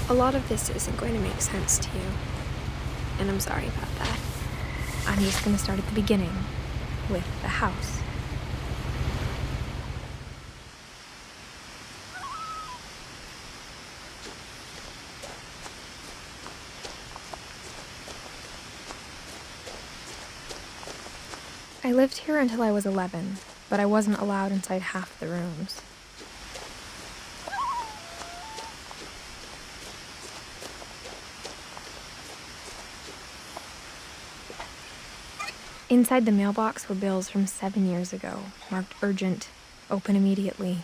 A lot of this isn't going to make sense to you, and I'm sorry about that. I'm just going to start at the beginning, with the house. I lived here until I was 11, but I wasn't allowed inside half the rooms. Inside the mailbox were bills from 7 years ago, marked urgent, open immediately.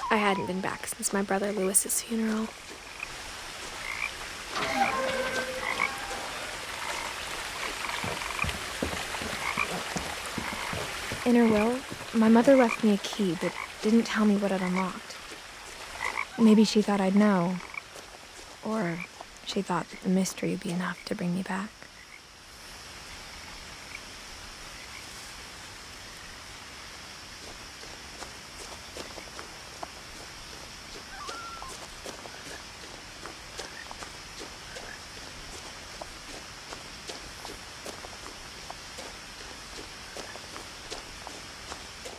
I hadn't been back since my brother Lewis's funeral. In her will, my mother left me a key but didn't tell me what it unlocked. Maybe she thought I'd know, or she thought that the mystery would be enough to bring me back.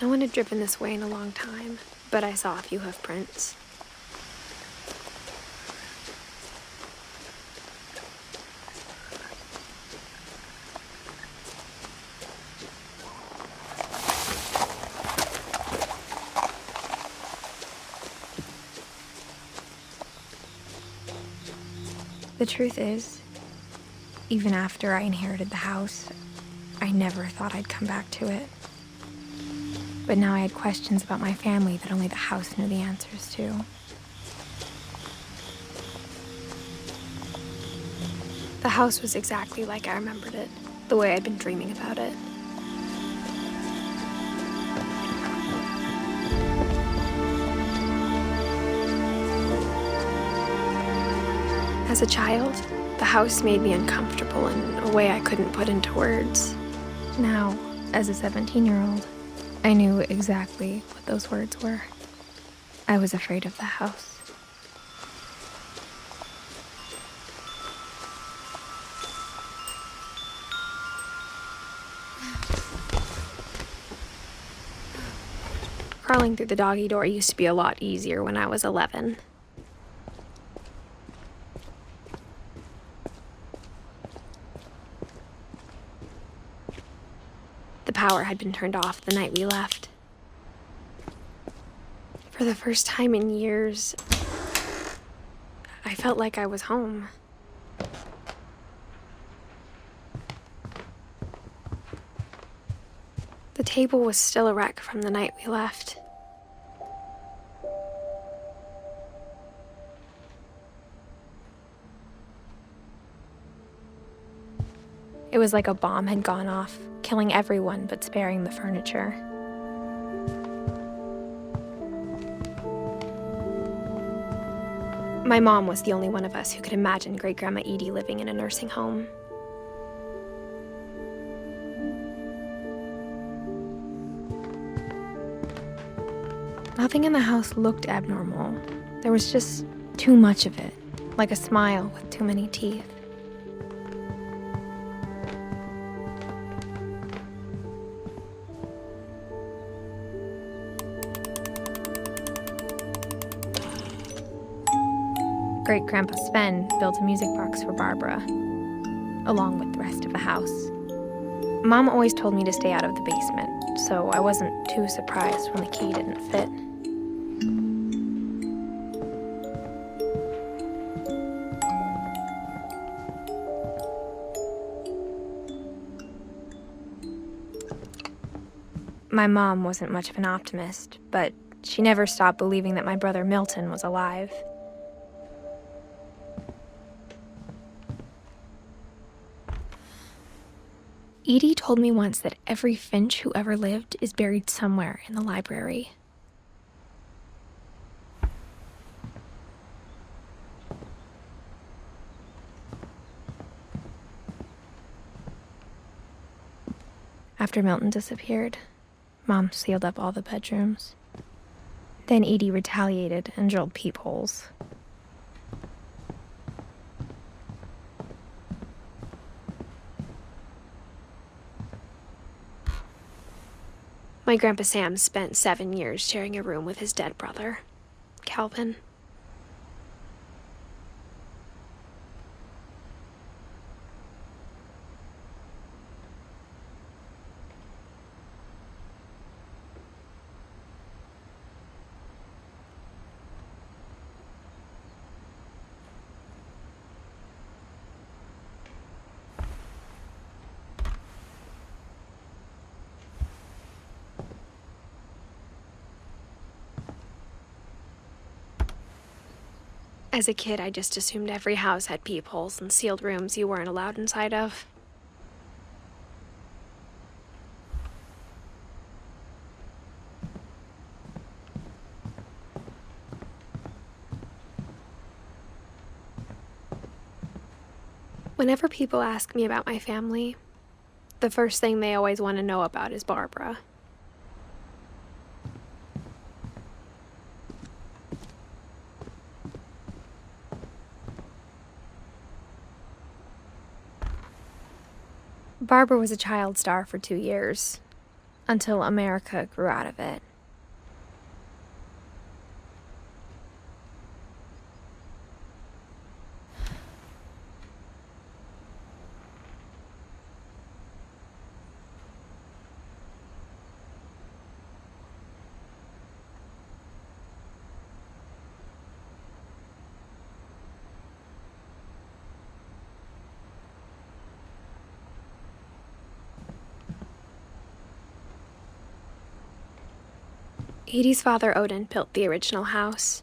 No one had driven this way in a long time, but I saw a few hoof prints. The truth is, even after I inherited the house, I never thought I'd come back to it. But now I had questions about my family that only the house knew the answers to. The house was exactly like I remembered it, the way I'd been dreaming about it. As a child, the house made me uncomfortable in a way I couldn't put into words. Now, as a 17-year-old, I knew exactly what those words were. I was afraid of the house. Crawling through the doggy door used to be a lot easier when I was 11. The power had been turned off the night we left. For the first time in years, I felt like I was home. The table was still a wreck from the night we left. It was like a bomb had gone off, killing everyone but sparing the furniture. My mom was the only one of us who could imagine Great-Grandma Edie living in a nursing home. Nothing in the house looked abnormal. There was just too much of it, like a smile with too many teeth. Great-Grandpa Sven built a music box for Barbara, along with the rest of the house. Mom always told me to stay out of the basement, so I wasn't too surprised when the key didn't fit. My mom wasn't much of an optimist, but she never stopped believing that my brother Milton was alive. Edie told me once that every Finch who ever lived is buried somewhere in the library. After Milton disappeared, Mom sealed up all the bedrooms. Then Edie retaliated and drilled peepholes. My Grandpa Sam spent 7 years sharing a room with his dead brother, Calvin. As a kid, I just assumed every house had peepholes and sealed rooms you weren't allowed inside of. Whenever people ask me about my family, the first thing they always want to know about is Barbara. Barbara was a child star for 2 years, until America grew out of it. Edie's father, Odin, built the original house.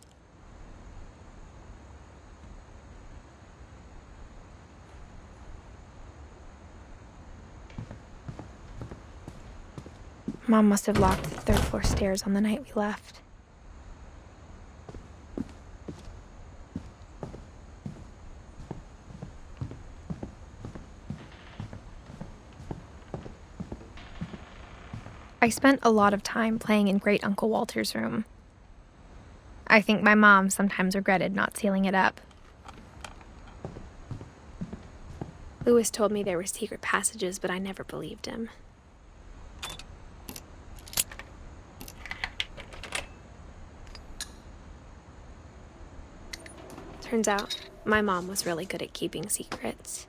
Mom must have locked the third-floor stairs on the night we left. I spent a lot of time playing in Great Uncle Walter's room. I think my mom sometimes regretted not sealing it up. Lewis told me there were secret passages, but I never believed him. Turns out, my mom was really good at keeping secrets.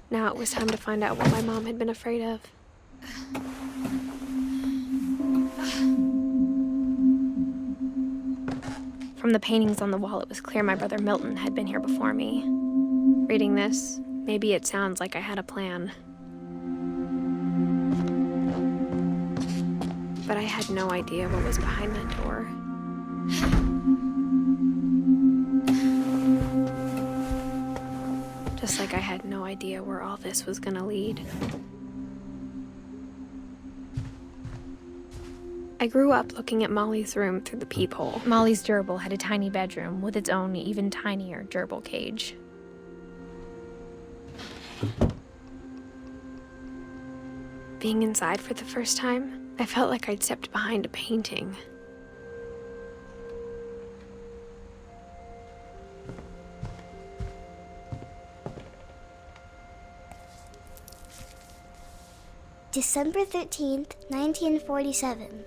Now it was time to find out what my mom had been afraid of. From the paintings on the wall, it was clear my brother Milton had been here before me. Reading this, maybe it sounds like I had a plan. But I had no idea what was behind that door. Just like I had no idea where all this was gonna lead. I grew up looking at Molly's room through the peephole. Molly's gerbil had a tiny bedroom with its own even tinier gerbil cage. Being inside for the first time, I felt like I'd stepped behind a painting. December 13th, 1947.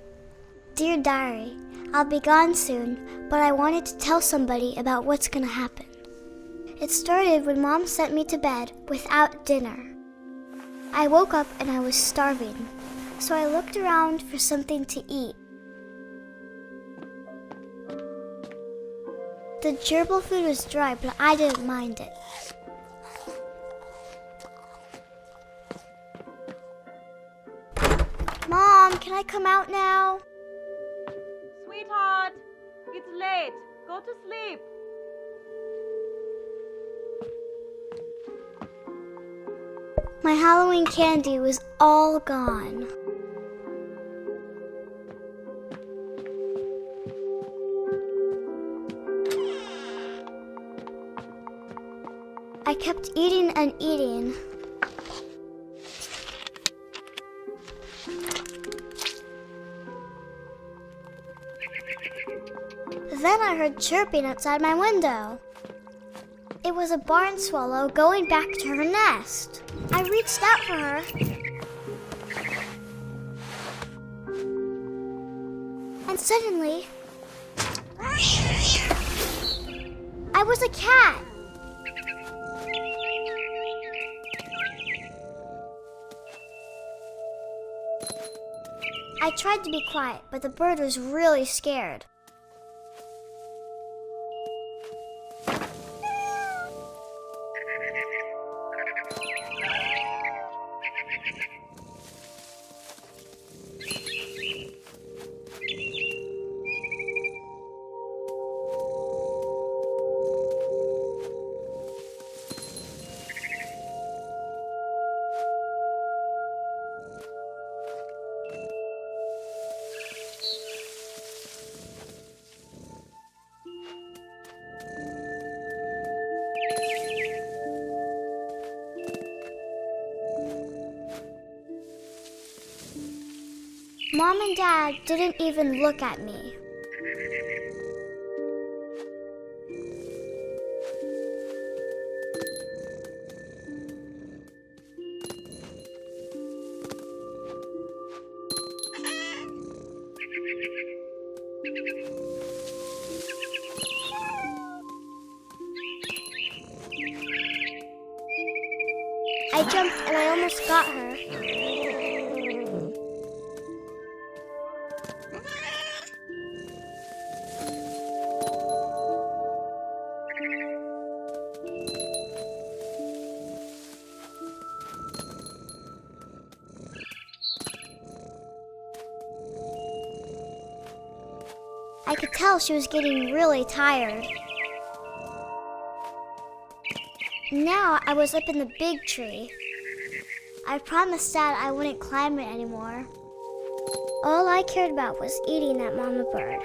Dear Diary, I'll be gone soon, but I wanted to tell somebody about what's gonna happen. It started when Mom sent me to bed without dinner. I woke up and I was starving, so I looked around for something to eat. The gerbil food was dry, but I didn't mind it. Mom, can I come out now? Sweetheart, it's late. Go to sleep. My Halloween candy was all gone. I kept eating and eating. Then I heard chirping outside my window. It was a barn swallow going back to her nest. I reached out for her. And suddenly, I was a cat. I tried to be quiet, but the bird was really scared. Mom and Dad didn't even look at me. I jumped and I almost got her. I could tell she was getting really tired. Now I was up in the big tree. I promised Dad I wouldn't climb it anymore. All I cared about was eating that mama bird.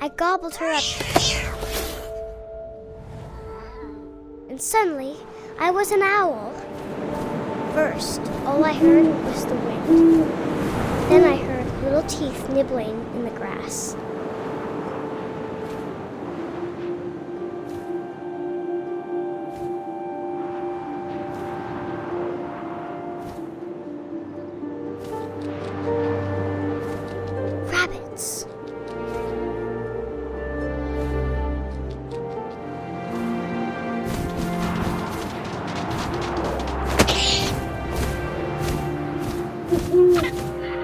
I gobbled her up. And suddenly, I was an owl. First, all I heard was the wind. Then I heard little teeth nibbling in the grass. Rabbits.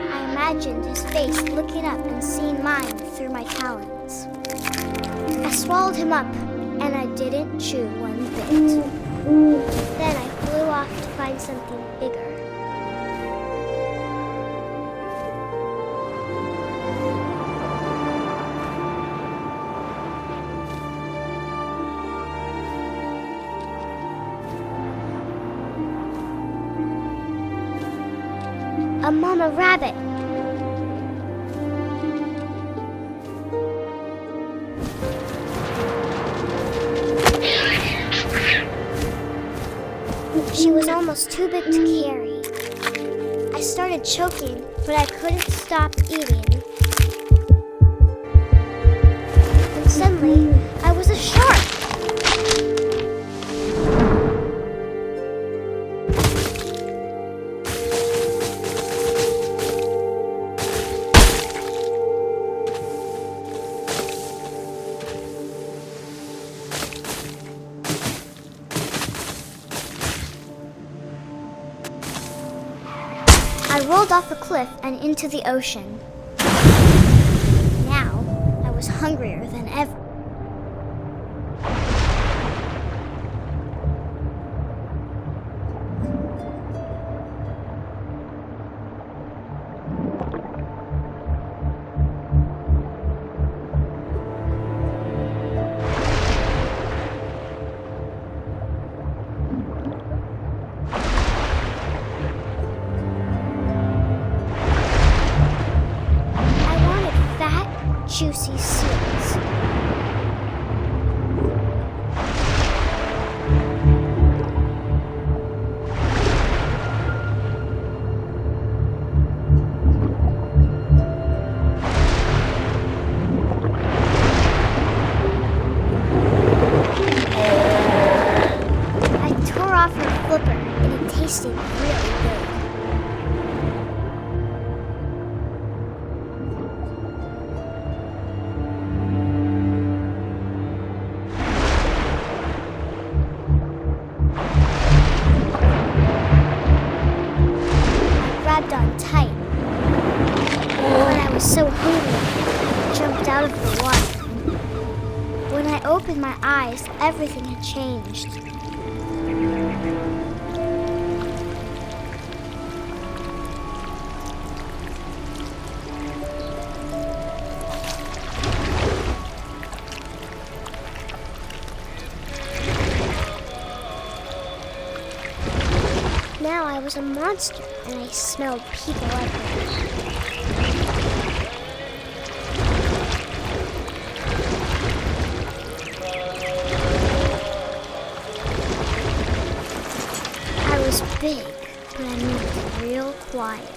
I imagined his face looking up and seeing mine through my talons. I swallowed him up, and I didn't chew one bit. Then I flew off to find something bigger. A mama rabbit. She was almost too big to carry. I started choking, but I couldn't stop eating. And suddenly, I was a shark. I rolled off a cliff and into the ocean. Now, I was hungrier than ever. Juicy seeds. I tore off her flipper and it tasted really good. Grabbed on tight. When I was so hungry, I jumped out of the water. When I opened my eyes, everything had changed. Now I was a monster, and I smelled people everywhere. I was big, but I moved real quiet.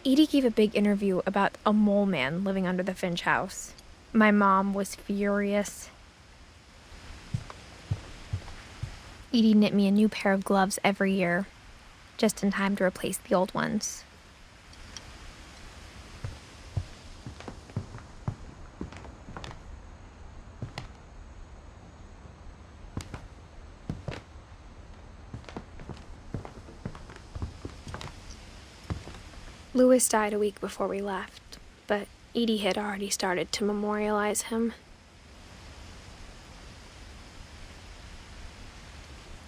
Edie gave a big interview about a mole man living under the Finch house. My mom was furious. Edie knit me a new pair of gloves every year, just in time to replace the old ones. Louis died a week before we left, but Edie had already started to memorialize him.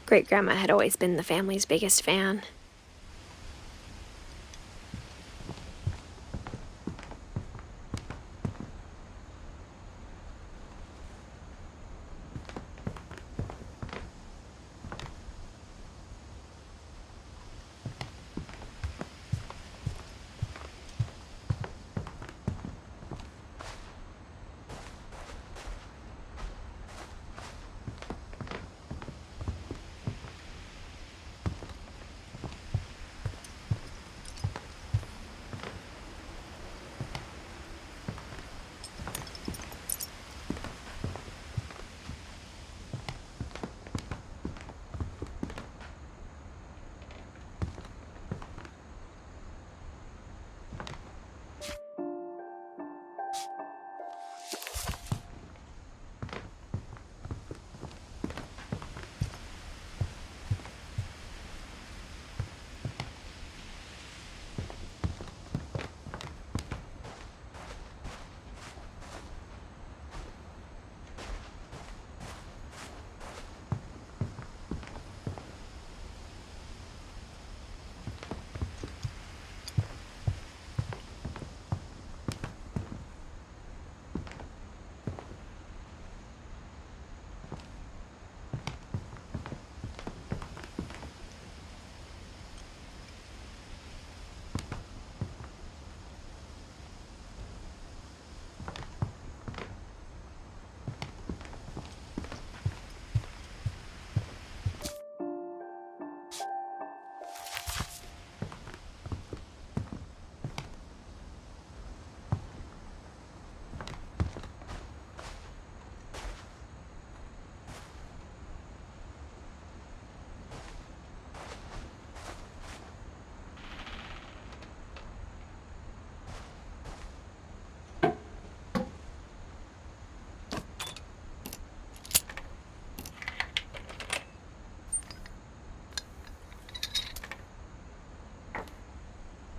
Great-grandma had always been the family's biggest fan.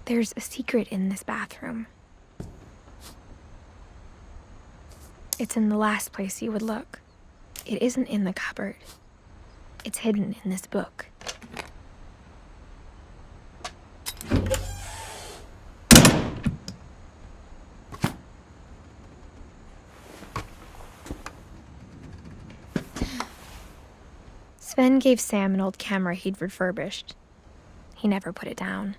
There's a secret in this bathroom. It's in the last place you would look. It isn't in the cupboard. It's hidden in this book. Sven gave Sam an old camera he'd refurbished. He never put it down.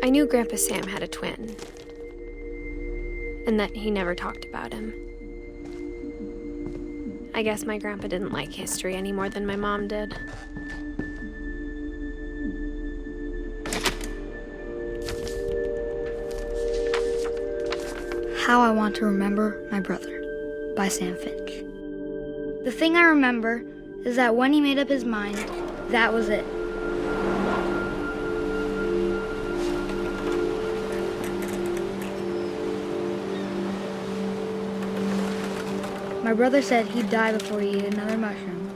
I knew Grandpa Sam had a twin, and that he never talked about him. I guess my grandpa didn't like history any more than my mom did. How I Want to Remember My Brother by Sam Finch. The thing I remember is that when he made up his mind, that was it. My brother said he'd die before he ate another mushroom,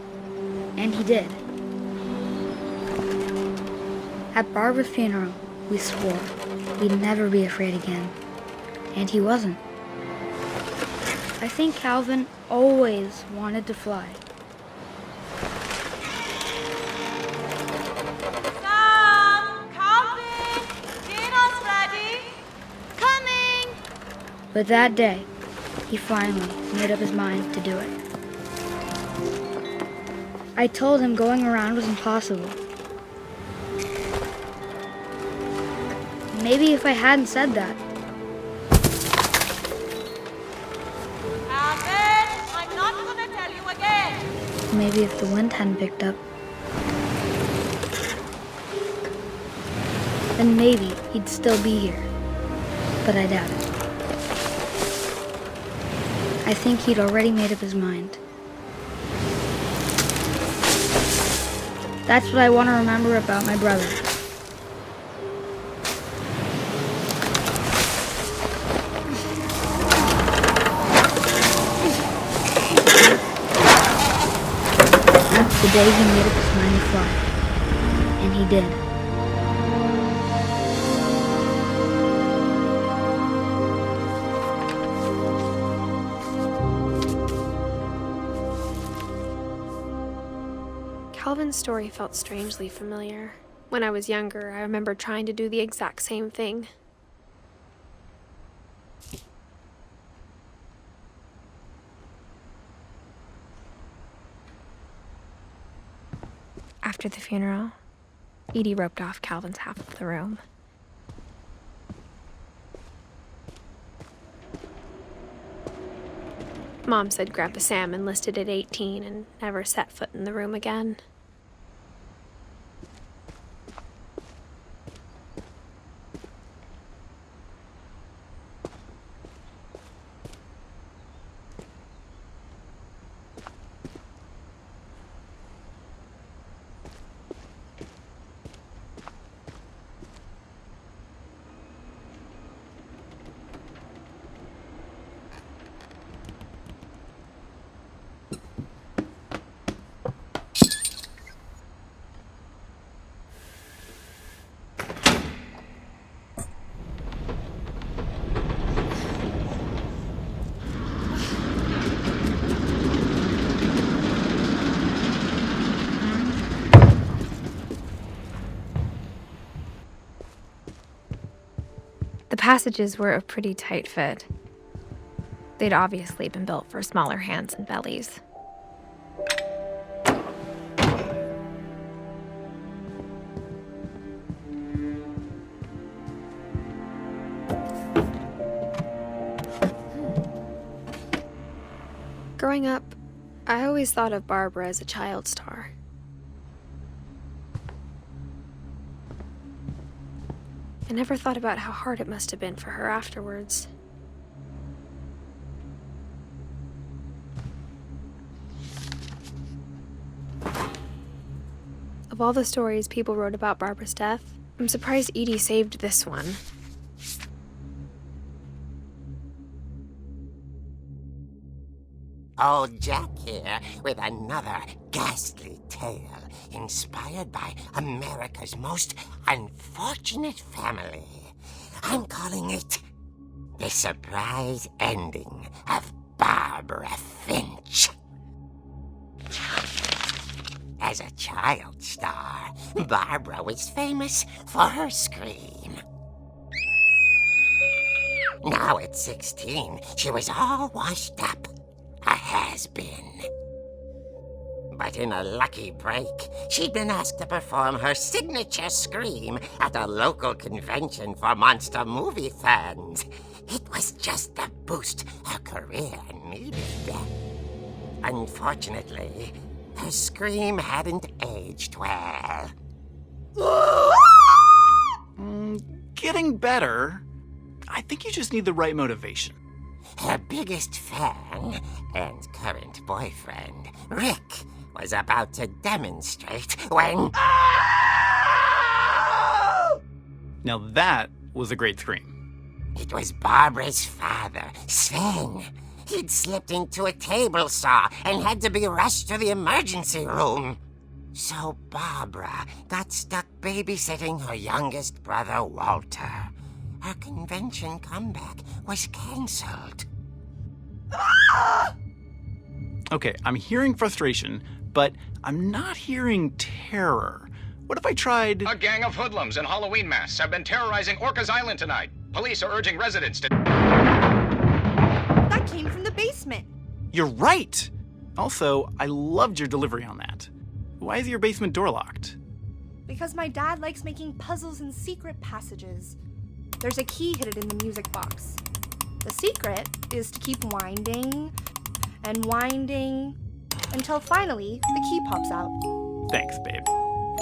and he did. At Barbara's funeral, we swore we'd never be afraid again, and he wasn't. I think Calvin always wanted to fly. Sam, Calvin, dinner's ready. Coming! But that day, he finally made up his mind to do it. I told him going around was impossible. Maybe if I hadn't said that, Alvin, I'm not gonna tell you again. maybe if the wind hadn't picked up, then maybe he'd still be here. But I doubt it. I think he'd already made up his mind. That's what I want to remember about my brother. The day he made up his mind to fly. And he did. Calvin's story felt strangely familiar. When I was younger, I remember trying to do the exact same thing. After the funeral, Edie roped off Calvin's half of the room. Mom said Grandpa Sam enlisted at 18 and never set foot in the room again. The passages were a pretty tight fit. They'd obviously been built for smaller hands and bellies. Growing up, I always thought of Barbara as a child star. I never thought about how hard it must have been for her afterwards. Of all the stories people wrote about Barbara's death, I'm surprised Edie saved this one. Old Jack here with another ghastly tale inspired by America's most unfortunate family. I'm calling it The Surprise Ending of Barbara Finch. As a child star, Barbara was famous for her scream. Now at 16, she was all washed up. A has-been. But in a lucky break, she'd been asked to perform her signature scream at a local convention for monster movie fans. It was just the boost her career needed. Unfortunately, her scream hadn't aged well. Getting better. I think you just need the right motivation. Her biggest fan and current boyfriend, Rick, was about to demonstrate when... Now that was a great scream. It was Barbara's father, Sven. He'd slipped into a table saw and had to be rushed to the emergency room. So Barbara got stuck babysitting her youngest brother, Walter. Her convention comeback was cancelled. Okay, I'm hearing frustration, but I'm not hearing terror. What if I tried... A gang of hoodlums in Halloween masks have been terrorizing Orcas Island tonight. Police are urging residents to... came from the basement. You're right! Also, I loved your delivery on that. Why is your basement door locked? Because my dad likes making puzzles and secret passages. There's a key hidden in the music box. The secret is to keep winding and winding until finally the key pops out. Thanks, babe.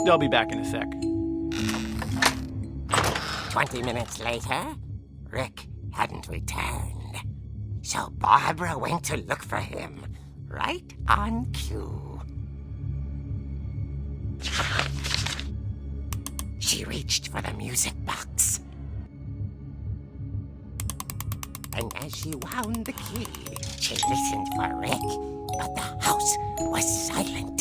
I'll be back in a sec. 20 minutes later, Rick hadn't returned. So Barbara went to look for him, right on cue. She reached for the music box. And as she wound the key, she listened for Rick, but the house was silent.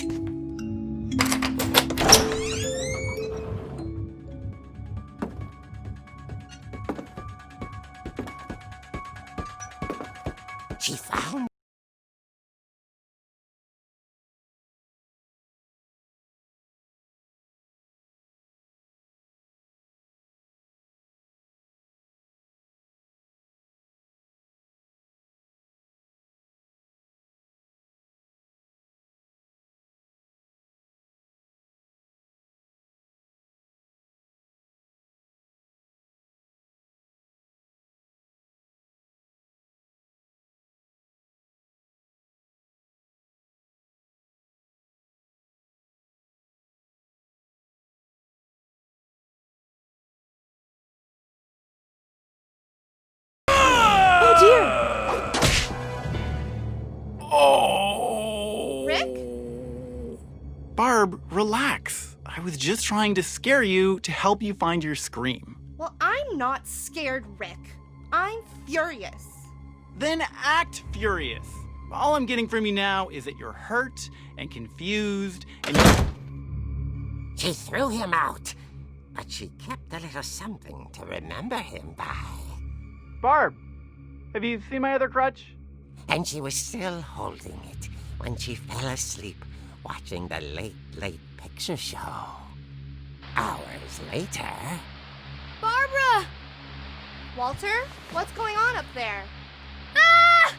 She found Oh! Rick? Barb, relax. I was just trying to scare you to help you find your scream. Well, I'm not scared, Rick. I'm furious. Then act furious. All I'm getting from you now is that you're hurt and confused and She threw him out, but she kept a little something to remember him by. Barb, have you seen my other crutch? And she was still holding it when she fell asleep watching the late picture show. Hours later... Barbara! Walter, what's going on up there? Ah!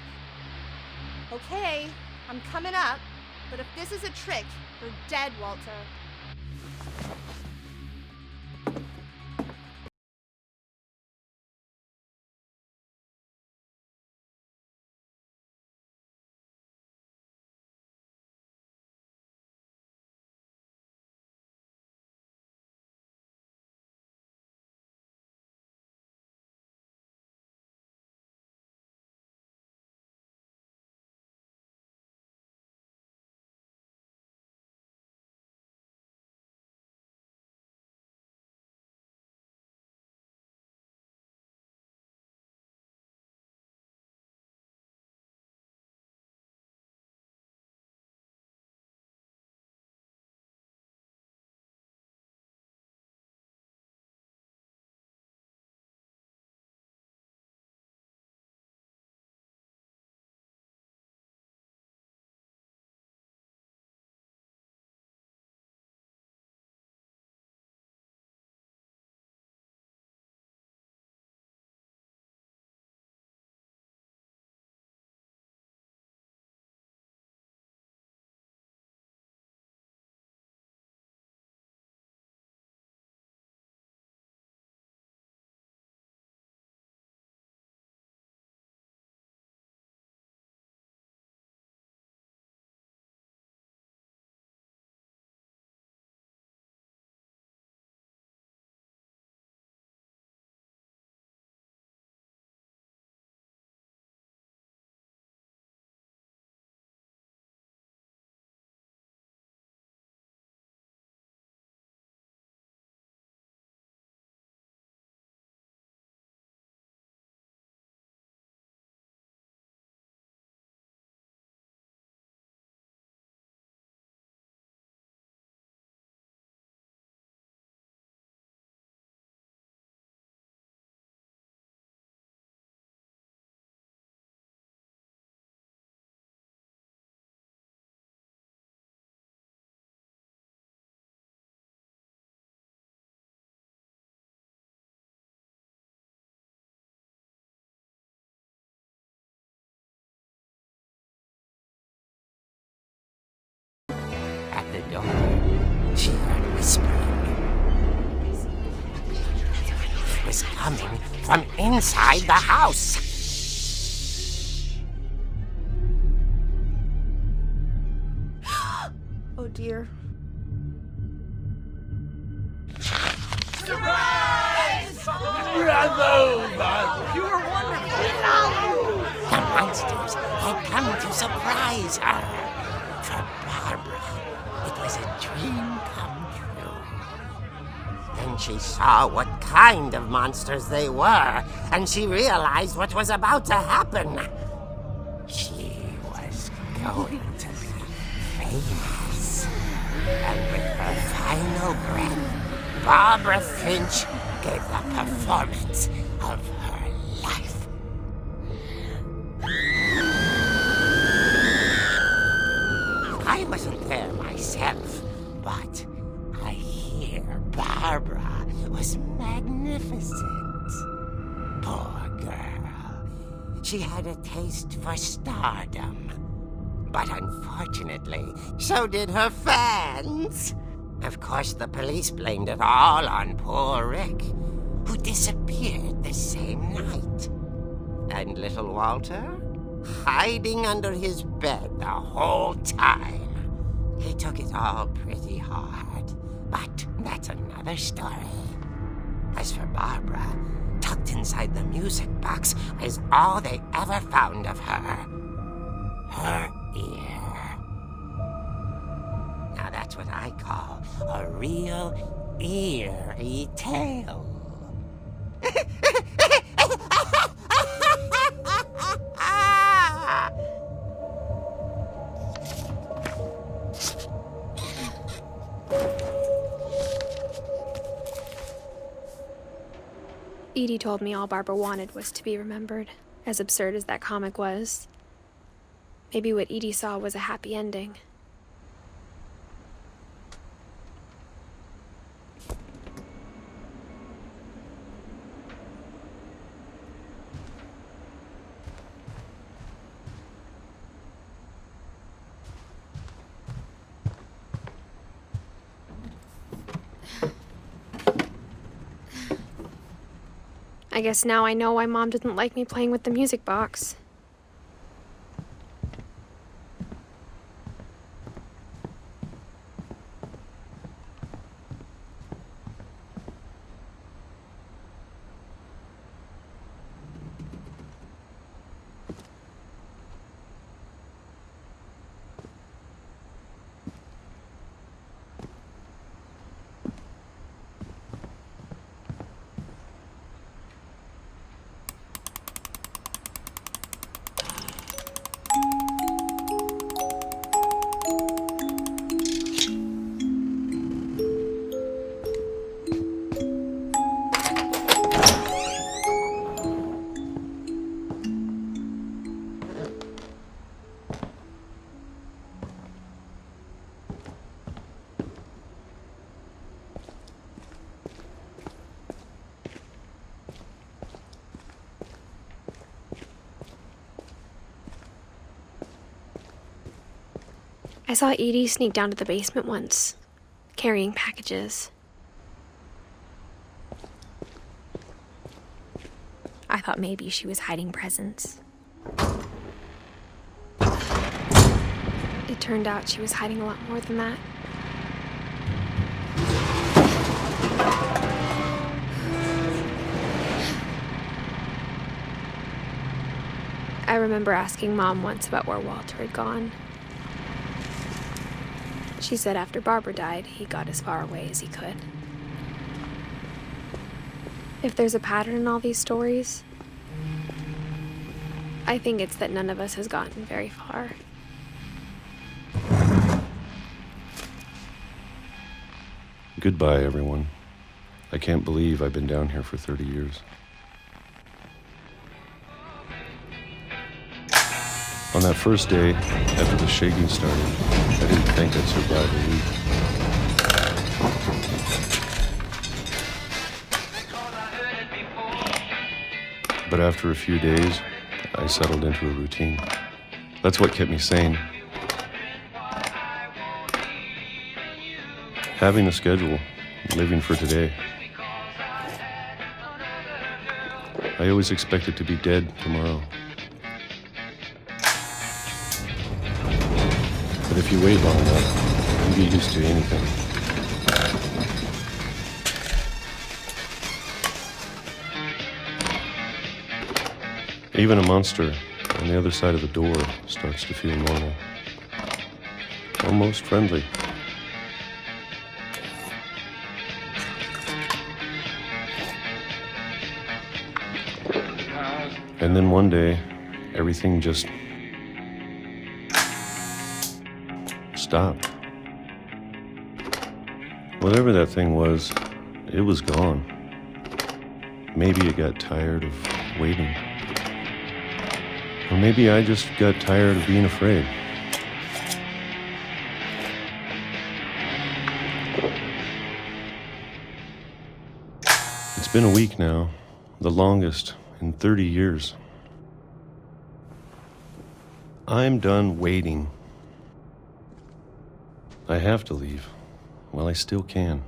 Okay, I'm coming up, but if this is a trick, you're dead, Walter. coming from inside the house. Oh dear. The monsters had come to surprise her. For Barbara, it was a dream come true. Then she saw what kind of monsters they were, and she realized what was about to happen. She was going to be famous. And with her final breath, Barbara Finch gave the performance of her life. I wasn't there myself, but I hear Barbara was magnificent. Poor girl. She had a taste for stardom. But unfortunately, so did her fans. Of course, the police blamed it all on poor Rick, who disappeared the same night. And little Walter? Hiding under his bed the whole time. He took it all pretty hard, but that's another story. As for Barbara, tucked inside the music box is all they ever found of her. Her ear. Now that's what I call a real eerie tale. Edie told me all Barbara wanted was to be remembered, as absurd as that comic was. Maybe what Edie saw was a happy ending. I guess now I know why Mom didn't like me playing with the music box. I saw Edie sneak down to the basement once, carrying packages. I thought maybe she was hiding presents. It turned out she was hiding a lot more than that. I remember asking Mom once about where Walter had gone. She said after Barbara died, he got as far away as he could. If there's a pattern in all these stories, I think it's that none of us has gotten very far. Goodbye, everyone. I can't believe I've been down here for 30 years. On that first day, after the shaking started, I didn't think I'd survive a week. But after a few days, I settled into a routine. That's what kept me sane. Having a schedule, living for today. I always expected to be dead tomorrow. But if you wait long enough, you get used to anything. Even a monster on the other side of the door starts to feel normal. Almost friendly. And then one day, everything just stopped. Whatever that thing was, it was gone. Maybe it got tired of waiting. Or maybe I just got tired of being afraid. It's been a week now, the longest in 30 years. I'm done waiting. I have to leave while I still can.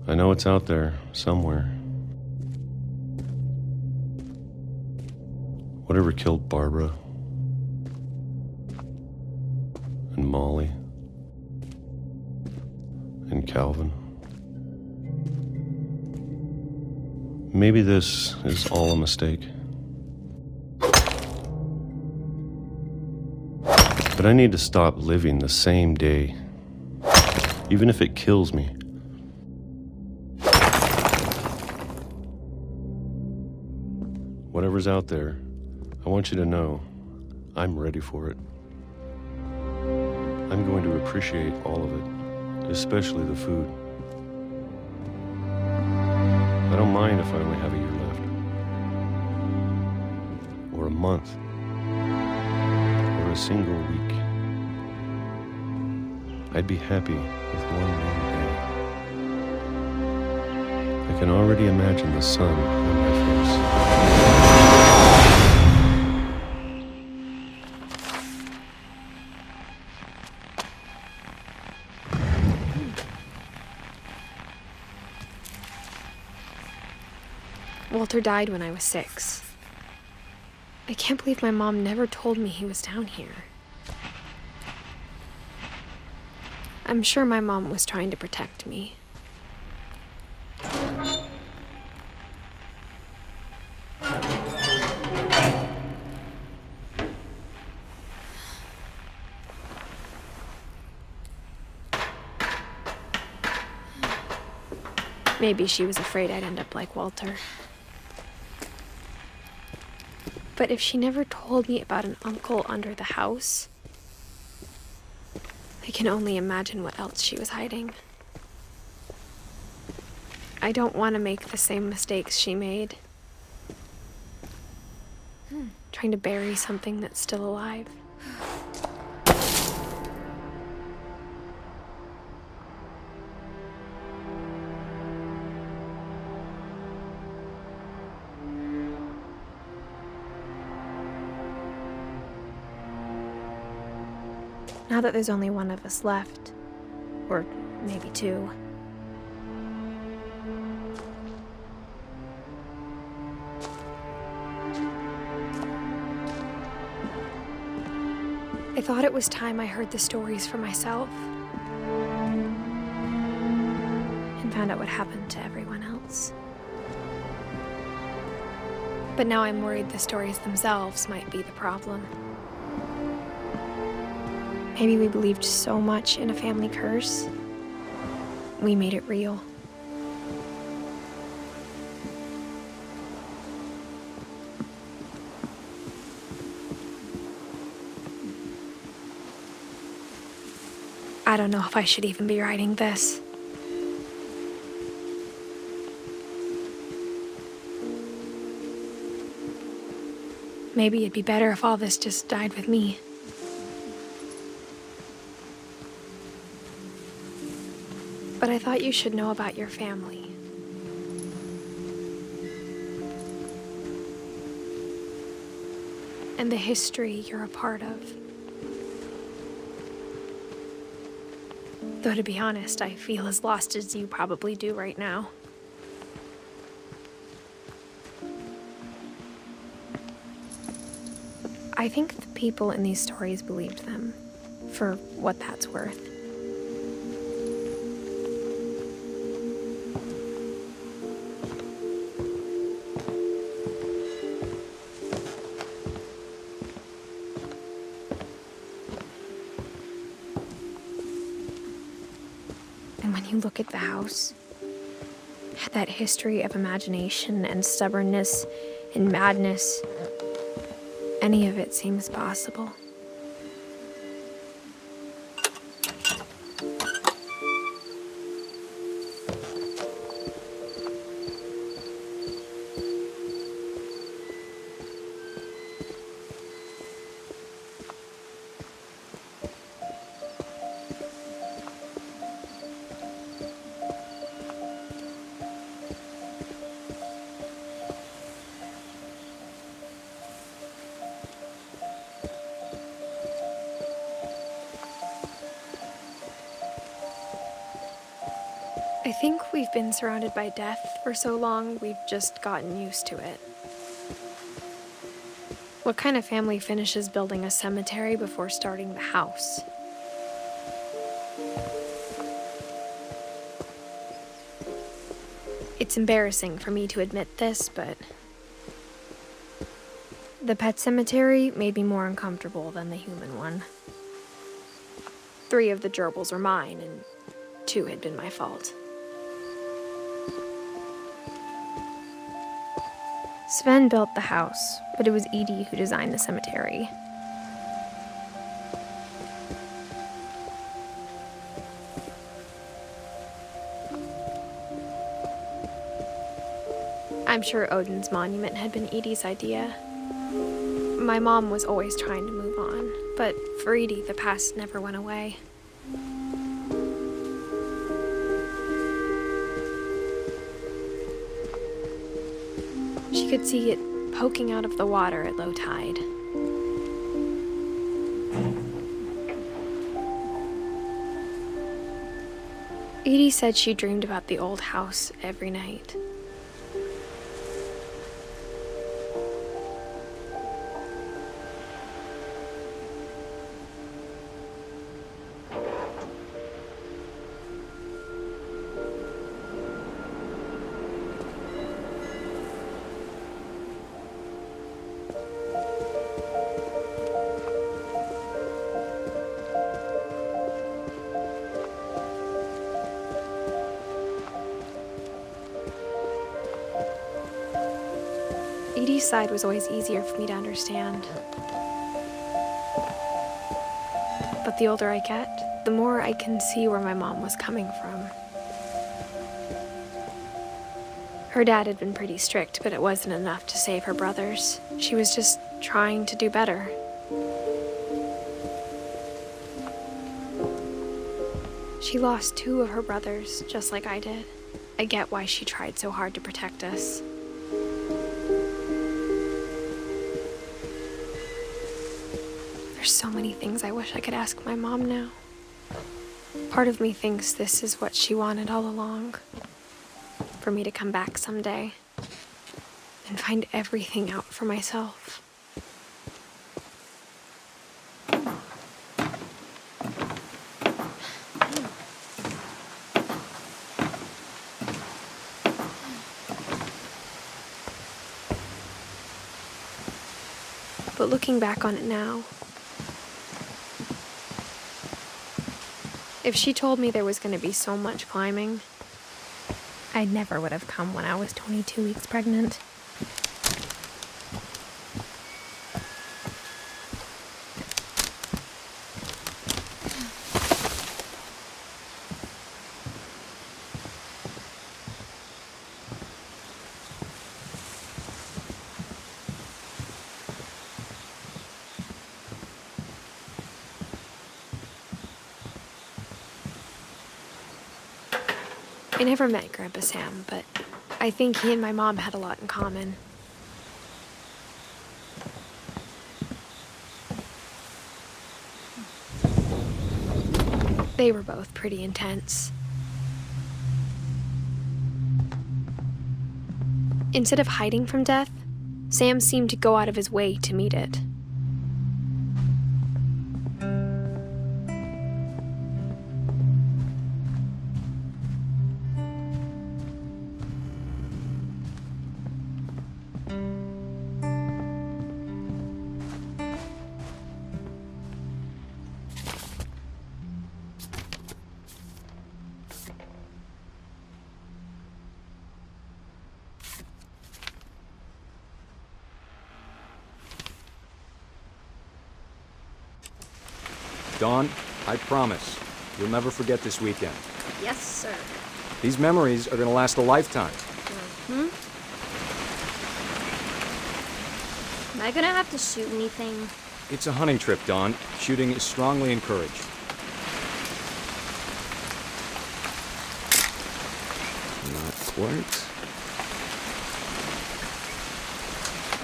I know it's out there, somewhere. Whatever killed Barbara and Molly and Calvin. Maybe this is all a mistake. But I need to stop living the same day, even if it kills me. Whatever's out there, I want you to know I'm ready for it. I'm going to appreciate all of it, especially the food. I don't mind if I only have a year left, or a month, or a single week. I'd be happy with one more day. I can already imagine the sun on my face. Walter died when I was 6. I can't believe my mom never told me he was down here. I'm sure my mom was trying to protect me. Maybe she was afraid I'd end up like Walter. But if she never told me about an uncle under the house, I can only imagine what else she was hiding. I don't want to make the same mistakes she made. Trying to bury something that's still alive. Now that there's only one of us left, or maybe 2, I thought it was time I heard the stories for myself and found out what happened to everyone else. But now I'm worried the stories themselves might be the problem. Maybe we believed so much in a family curse, we made it real. I don't know if I should even be writing this. Maybe it'd be better if all this just died with me. But I thought you should know about your family. And the history you're a part of. Though to be honest, I feel as lost as you probably do right now. I think the people in these stories believed them, for what that's worth. And when you look at the house, that history of imagination and stubbornness and madness, any of it seems possible. I think we've been surrounded by death for so long, we've just gotten used to it. What kind of family finishes building a cemetery before starting the house? It's embarrassing for me to admit this, but the pet cemetery made me more uncomfortable than the human one. 3 of the gerbils are mine, and 2 had been my fault. Sven built the house, but it was Edie who designed the cemetery. I'm sure Odin's monument had been Edie's idea. My mom was always trying to move on, but for Edie, the past never went away. She could see it poking out of the water at low tide. Edie said she dreamed about the old house every night. Edie's side was always easier for me to understand. But the older I get, the more I can see where my mom was coming from. Her dad had been pretty strict, but it wasn't enough to save her brothers. She was just trying to do better. She lost 2 of her brothers, just like I did. I get why she tried so hard to protect us. There's so many things I wish I could ask my mom now. Part of me thinks this is what she wanted all along. For me to come back someday and find everything out for myself. But looking back on it now, if she told me there was going to be so much climbing, I never would have come when I was 22 weeks pregnant. I never met Grandpa Sam, but I think he and my mom had a lot in common. They were both pretty intense. Instead of hiding from death, Sam seemed to go out of his way to meet it. Dawn, I promise, you'll never forget this weekend. Yes, sir. These memories are gonna last a lifetime. Am I gonna have to shoot anything? It's a hunting trip, Dawn. Shooting is strongly encouraged. Not quite.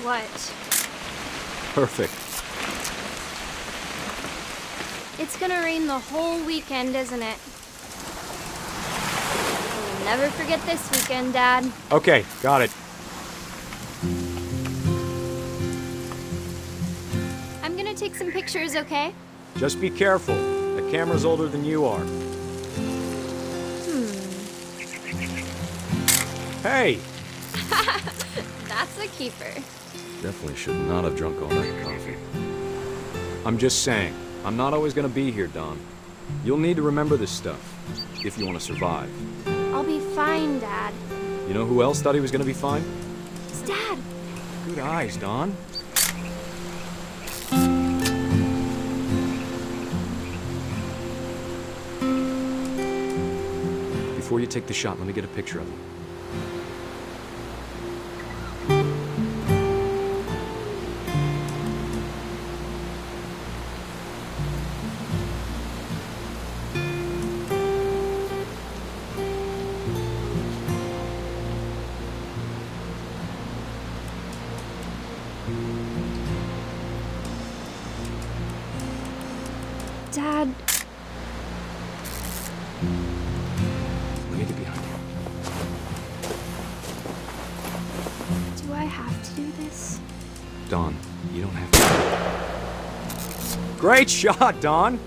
What? Perfect. It's gonna rain the whole weekend, isn't it? We'll never forget this weekend, Dad. Okay, got it. I'm gonna take some pictures, okay? Just be careful. The camera's older than you are. Hey! That's a keeper. Definitely should not have drunk all that coffee. I'm just saying, I'm not always gonna be here, Dawn. You'll need to remember this stuff, if you want to survive. I'll be fine, Dad. You know who else thought he was gonna be fine? It's Dad. Good eyes, Dawn. Before you take the shot, let me get a picture of him. Dad, Let me get behind you. do I have to do this? Dawn, you don't have to. Great shot, Dawn!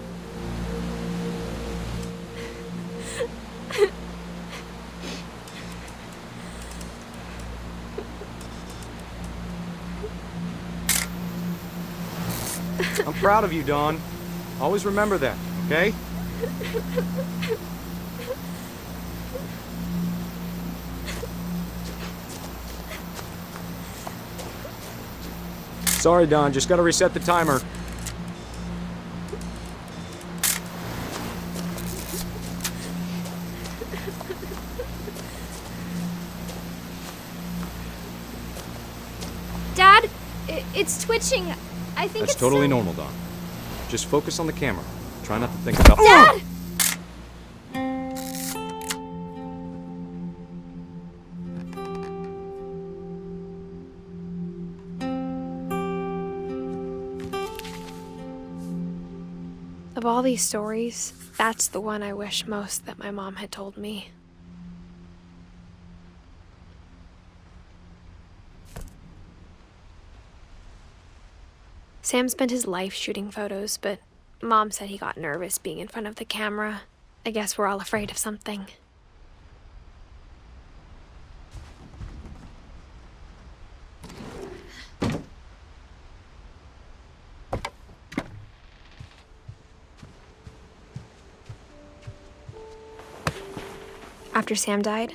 I'm proud of you, Dawn. Always remember that, okay? Sorry, Dawn, just gotta reset the timer. Dad, it's twitching. I think That's it's totally normal, Dawn. Just focus on the camera. Try not to think about— Dad! Of all these stories, that's the one I wish most that my mom had told me. Sam spent his life shooting photos, but Mom said he got nervous being in front of the camera. I guess we're all afraid of something. After Sam died,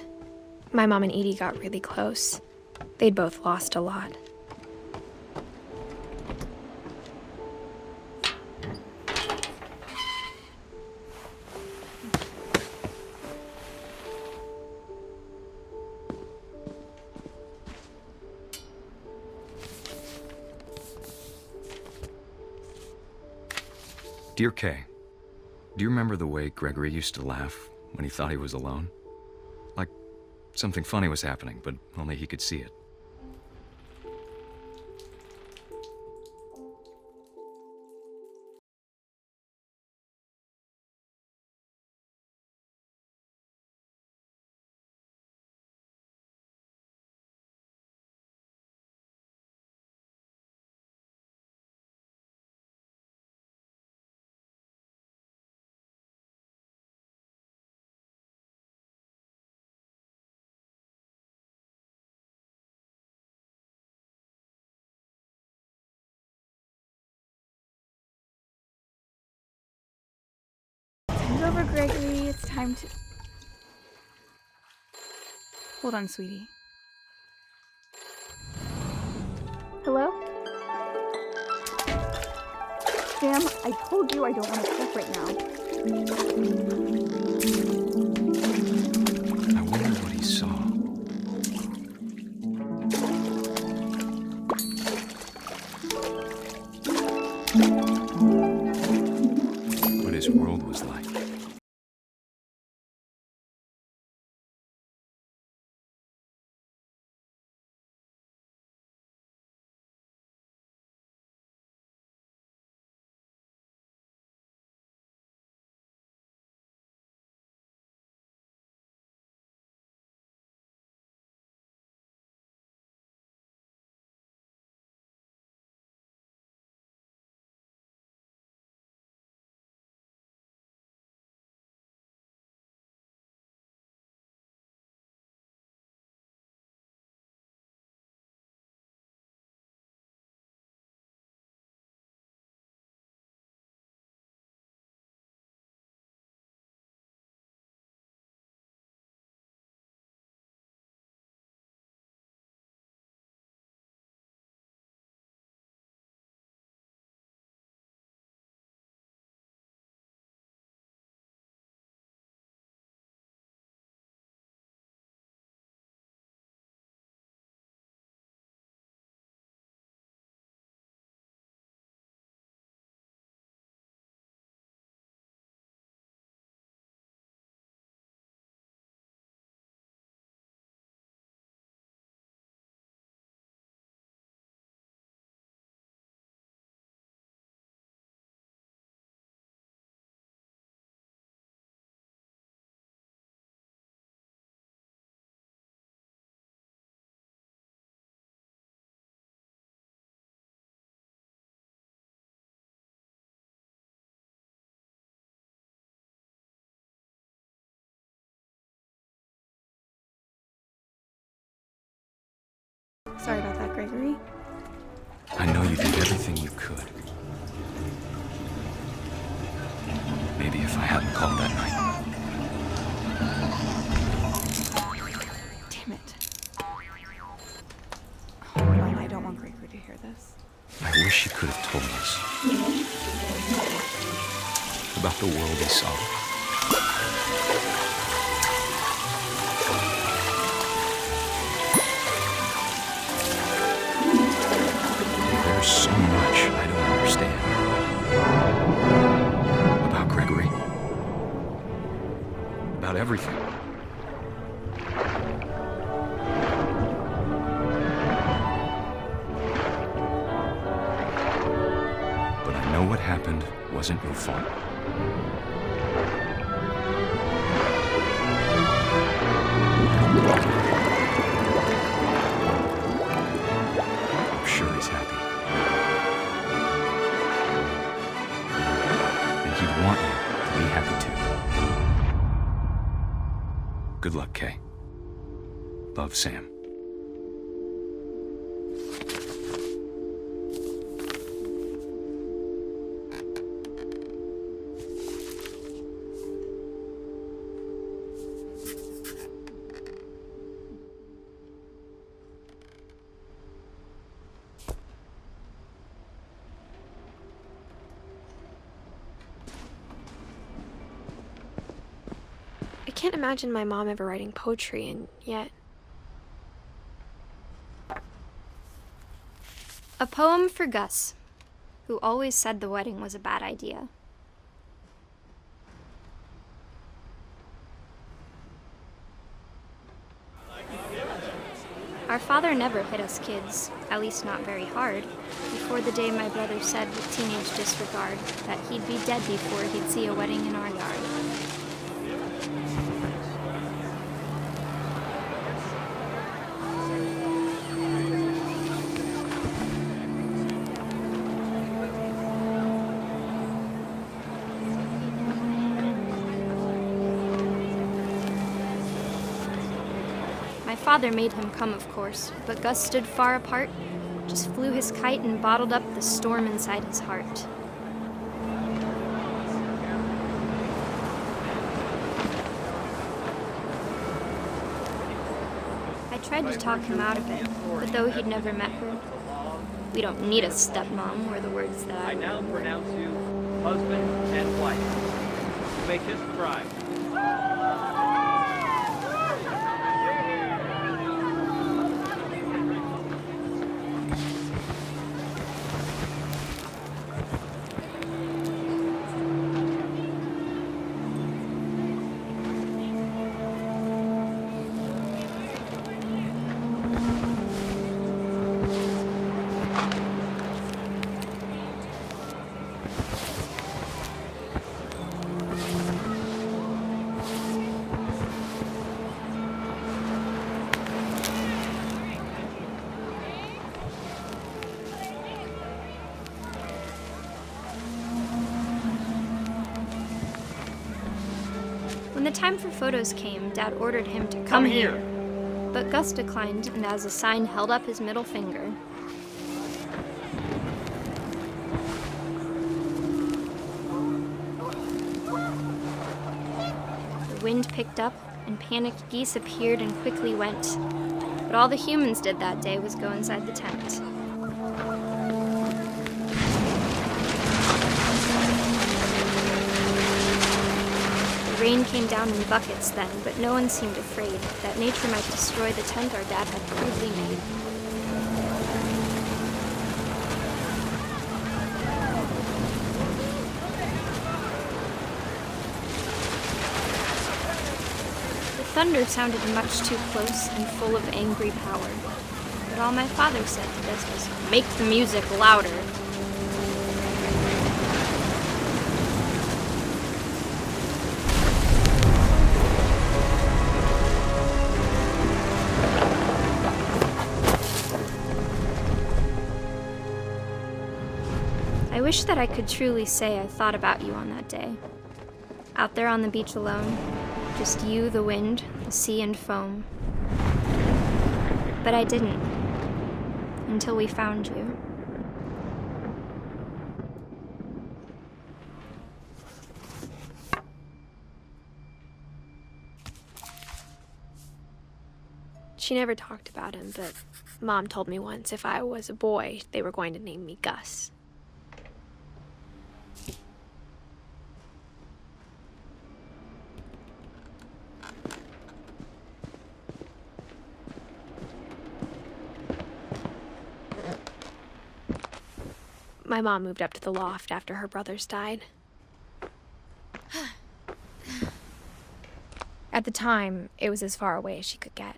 my mom and Edie got really close. They'd both lost a lot. Dear Kay, do you remember the way Gregory used to laugh when he thought he was alone? Something funny was happening, but only he could see it. Time's over, Gregory. It's time to... Hold on, sweetie. Hello? Sam, I told you I don't want to talk right now. I wonder what he saw. What his world was like. Sorry about that, Gregory. I know you did everything you could. Maybe if I hadn't called that night. Damn it. Oh, no, I don't want Gregory to hear this. I wish he could have told us about the world he saw. There's so much I don't understand about Gregory, about everything. But I know what happened wasn't your fault. I'm sure he's happy. And he'd want you to be happy too. Good luck, Kay. Love, Sam. I can't imagine my mom ever writing poetry, and yet... A poem for Gus, who always said the wedding was a bad idea. Our father never hit us kids, at least not very hard, before the day my brother said with teenage disregard that he'd be dead before he'd see a wedding in our yard. My father made him come, of course, but Gus stood far apart, just flew his kite and bottled up the storm inside his heart. I tried to talk him out of it, but though he'd never met her, "We don't need a stepmom," were the words that I now remember. pronounce you husband and wife. You may kiss the bride. When the time for photos came, Dad ordered him to come here. But Gus declined, and as a sign held up his middle finger. The wind picked up, and panicked geese appeared and quickly went. But all the humans did that day was go inside the tent. The rain came down in buckets then, but no one seemed afraid that nature might destroy the tent our dad had crudely made. The thunder sounded much too close and full of angry power, but all my father said to this was, "Make the music louder." I wish that I could truly say I thought about you on that day. Out there on the beach alone, just you, the wind, the sea, and foam. But I didn't, until we found you. She never talked about him, but Mom told me once if I was a boy, they were going to name me Gus. My mom moved up to the loft after her brothers died. At the time, it was as far away as she could get.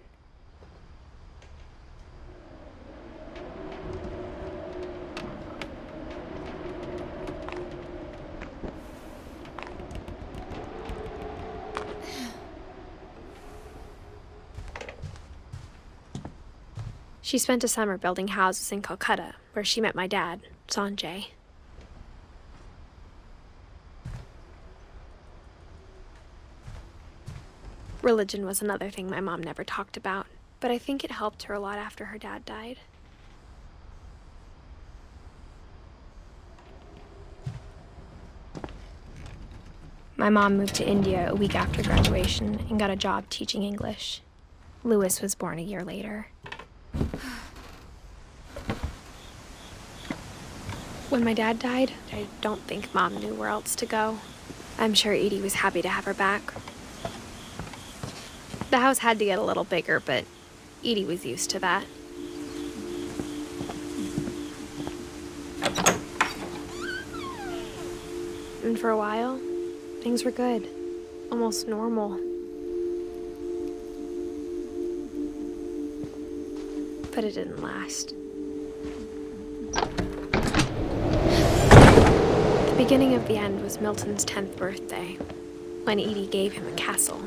She spent a summer building houses in Calcutta, where she met my dad, Sanjay. Religion was another thing my mom never talked about, but I think it helped her a lot after her dad died. My mom moved to India a week after graduation and got a job teaching English. Louis was born a year later. When my dad died, I don't think Mom knew where else to go. I'm sure Edie was happy to have her back. The house had to get a little bigger, but Edie was used to that. And for a while, things were good, almost normal. but it didn't last. The beginning of the end was Milton's 10th birthday, when Edie gave him a castle.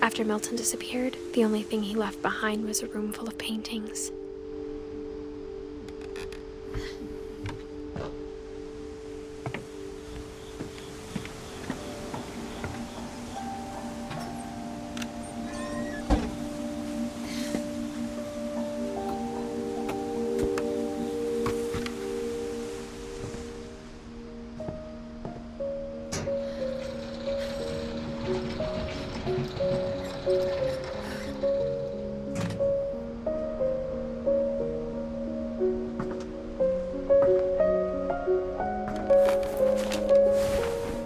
After Milton disappeared, the only thing he left behind was a room full of paintings.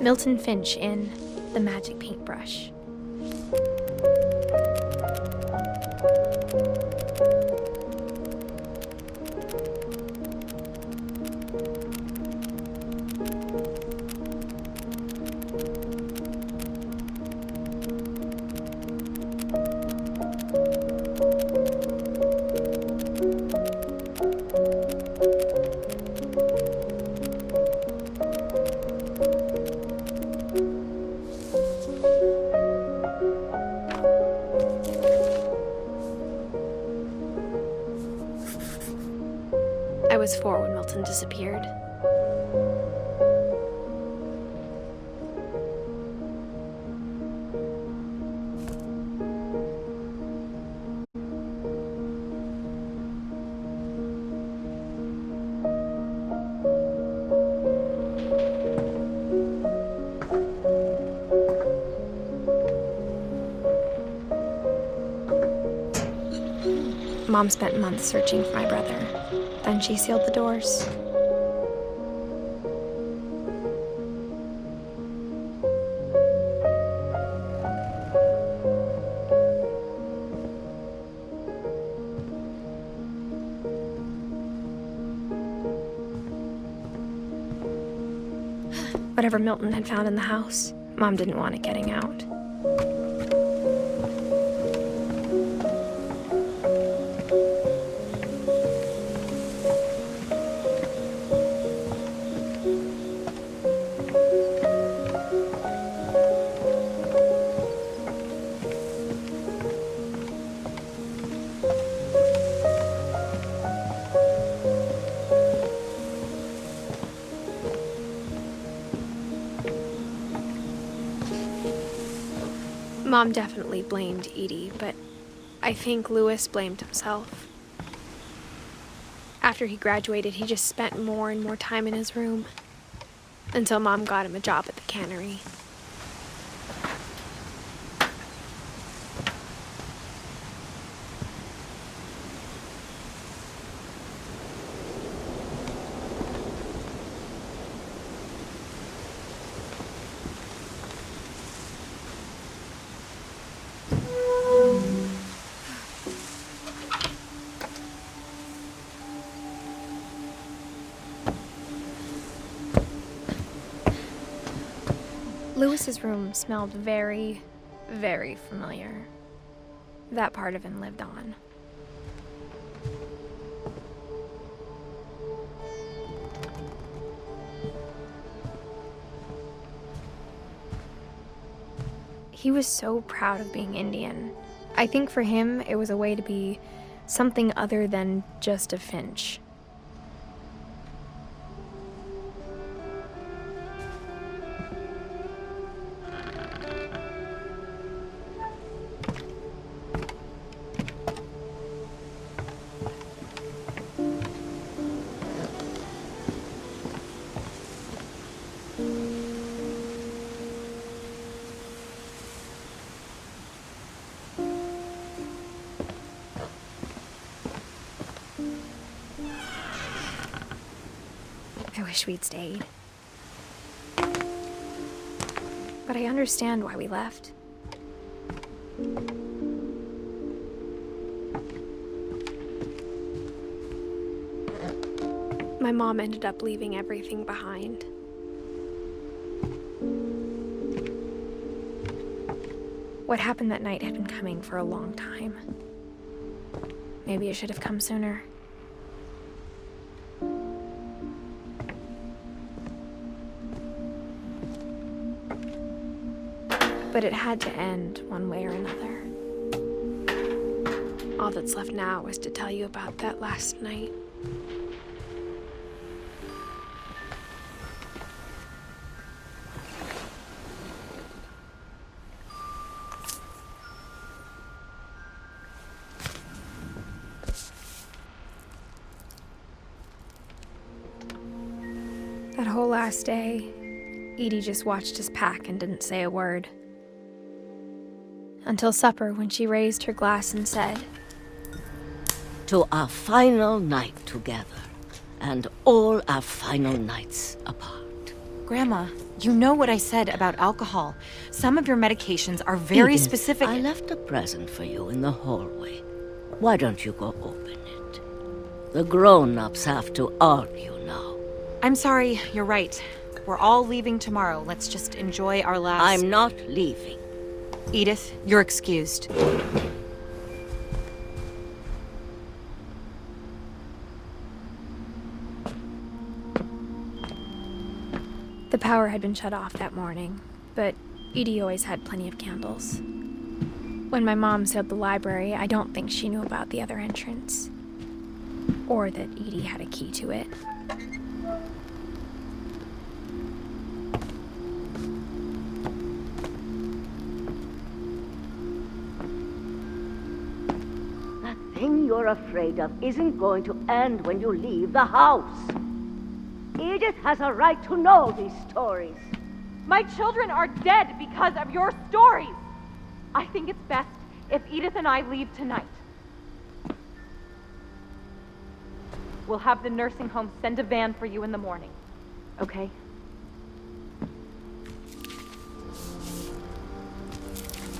Milton Finch in The Magic Paintbrush. I was 4 when Milton disappeared. Mom spent months searching for my brother. Then she sealed the doors. Whatever Milton had found in the house, Mom didn't want it getting out. Mom definitely blamed Edie, but I think Louis blamed himself. After he graduated, he just spent more and more time in his room, until Mom got him a job at the cannery. Louis's room smelled very, very familiar. That part of him lived on. He was so proud of being Indian. I think for him, it was a way to be something other than just a Finch. I wish we'd stayed. But I understand why we left. My mom ended up leaving everything behind. What happened that night had been coming for a long time. Maybe it should have come sooner. But it had to end one way or another. All that's left now is to tell you about that last night. That whole last day, Edie just watched us pack and didn't say a word. Until supper, when she raised her glass and said, "To our final night together, and all our final nights apart." Grandma, you know what I said about alcohol. Some of your medications are very Edith, specific. I left a present for you in the hallway. Why don't you go open it? The grown-ups have to argue now. I'm sorry, you're right. We're all leaving tomorrow. Let's just enjoy our last... I'm not leaving. Edith, you're excused. The power had been shut off that morning, but Edie always had plenty of candles. When my mom sealed the library, I don't think she knew about the other entrance, or that Edie had a key to it. That thing you're afraid of isn't going to end when you leave the house. Edith has a right to know these stories. My children are dead because of your stories. I think it's best if Edith and I leave tonight. We'll have the nursing home send a van for you in the morning, okay?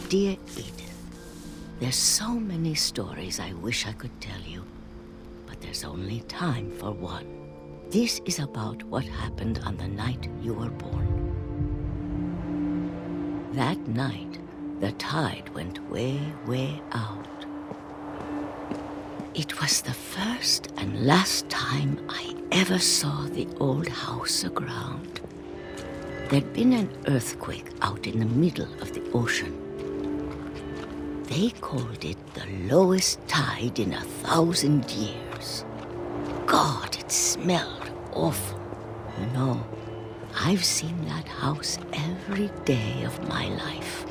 Dear Edith, there's so many stories I wish I could tell you, but there's only time for one. This is about what happened on the night you were born. That night, the tide went way, way out. It was the first and last time I ever saw the old house aground. There'd been an earthquake out in the middle of the ocean. They called it the lowest tide in 1,000 years. God, it smelled awful. You know, I've seen that house every day of my life.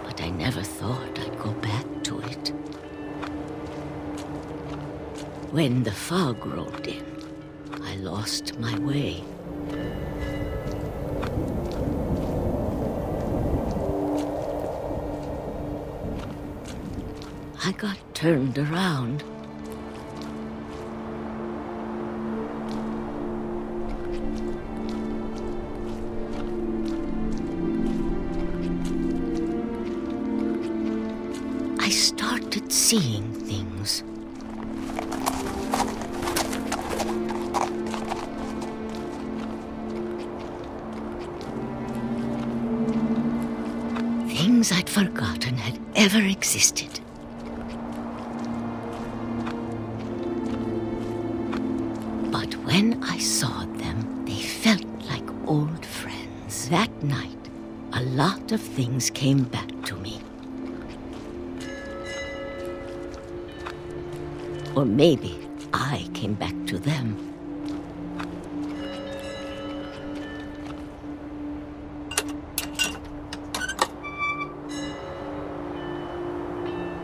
But I never thought I'd go back to it. When the fog rolled in, I lost my way. I got turned around. I started seeing things. Things I'd forgotten had ever existed. But when I saw them, they felt like old friends. That night, a lot of things came back to me. Or maybe I came back to them.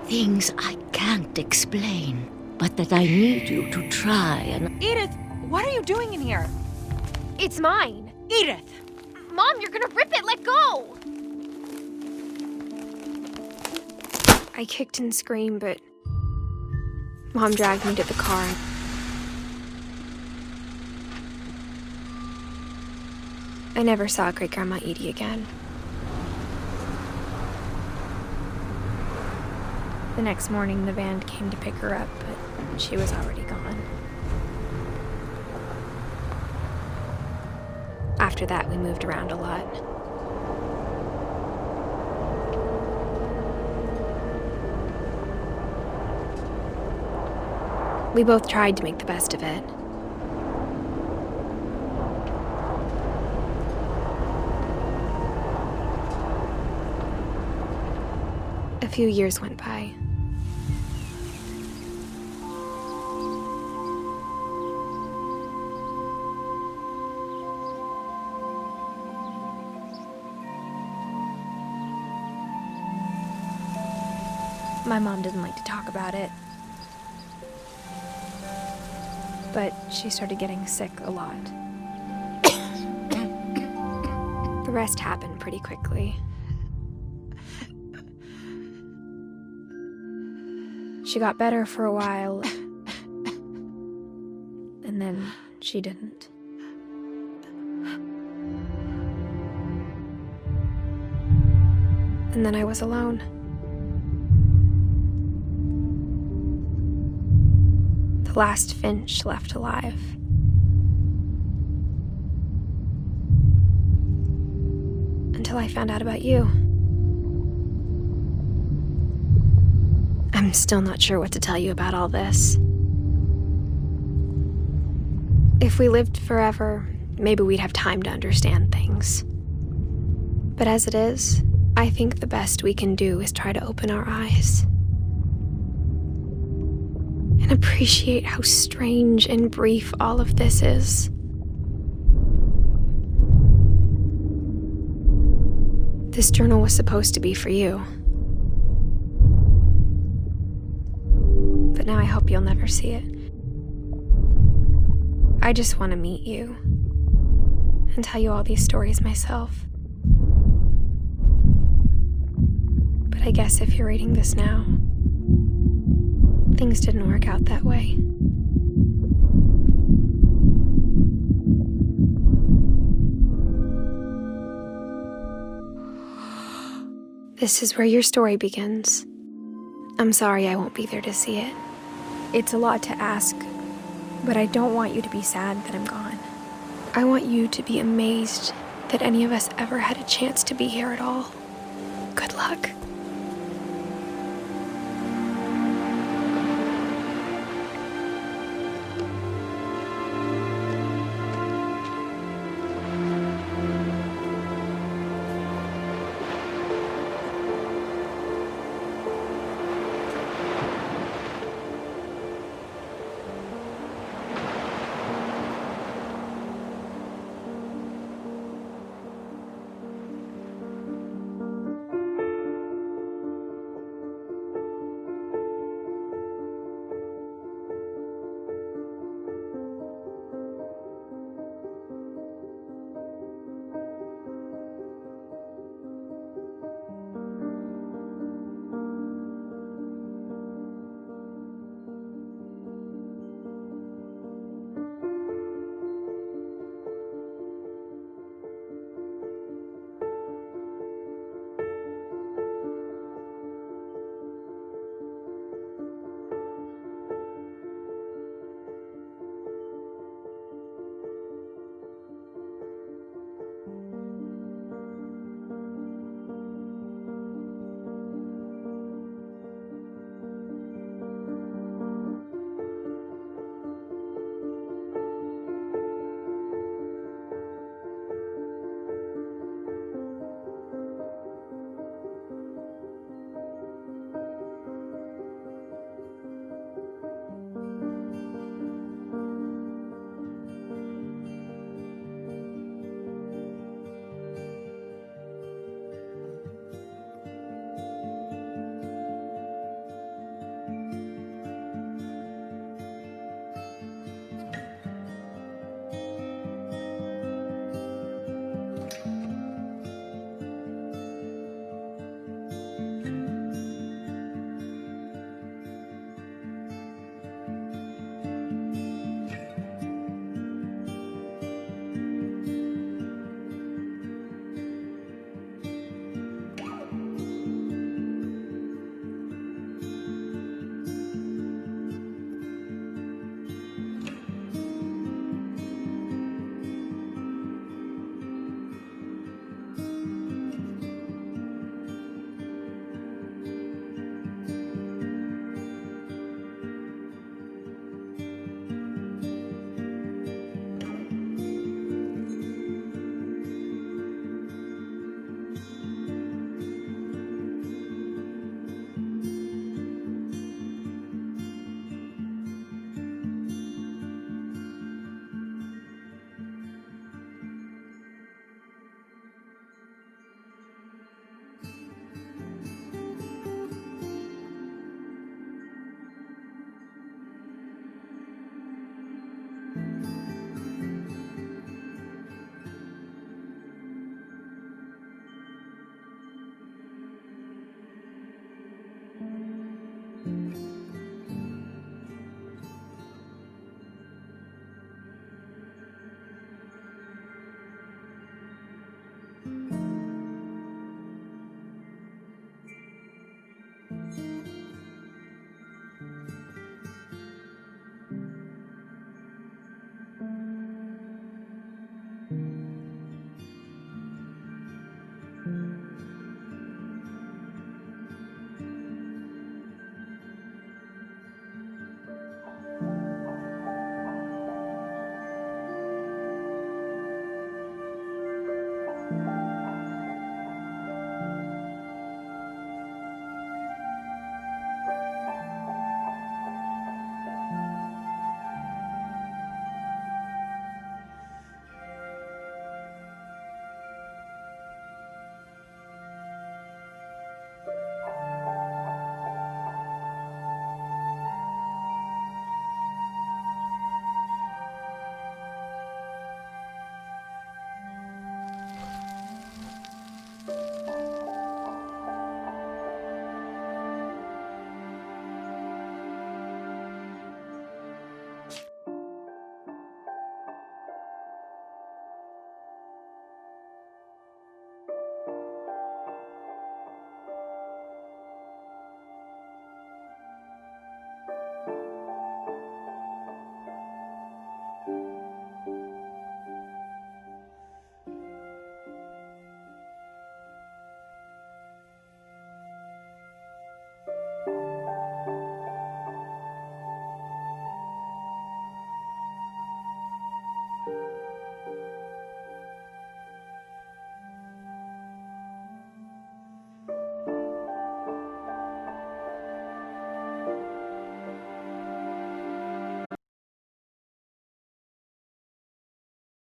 Things I can't explain, but that I need you to try and... Edith, what are you doing in here? It's mine! Edith! Mom, you're gonna rip it! Let go! I kicked and screamed, but Mom dragged me to the car. I never saw Great-Grandma Edie again. The next morning, the van came to pick her up, but she was already gone. After After that, we moved around a lot. We both tried to make the best of it. A few years went by. My mom didn't like to talk about it. But she started getting sick a lot. The rest happened pretty quickly. She got better for a while, and then she didn't. And then I was alone. The last Finch left alive. Until I found out about you. I'm still not sure what to tell you about all this. If we lived forever, maybe we'd have time to understand things. But as it is, I think the best we can do is try to open our eyes. And appreciate how strange and brief all of this is. This journal was supposed to be for you. But now I hope you'll never see it. I just want to meet you and tell you all these stories myself. But I guess if you're reading this now, things didn't work out that way. This is where your story begins. I'm sorry I won't be there to see it. It's a lot to ask, but I don't want you to be sad that I'm gone. I want you to be amazed that any of us ever had a chance to be here at all. Good luck.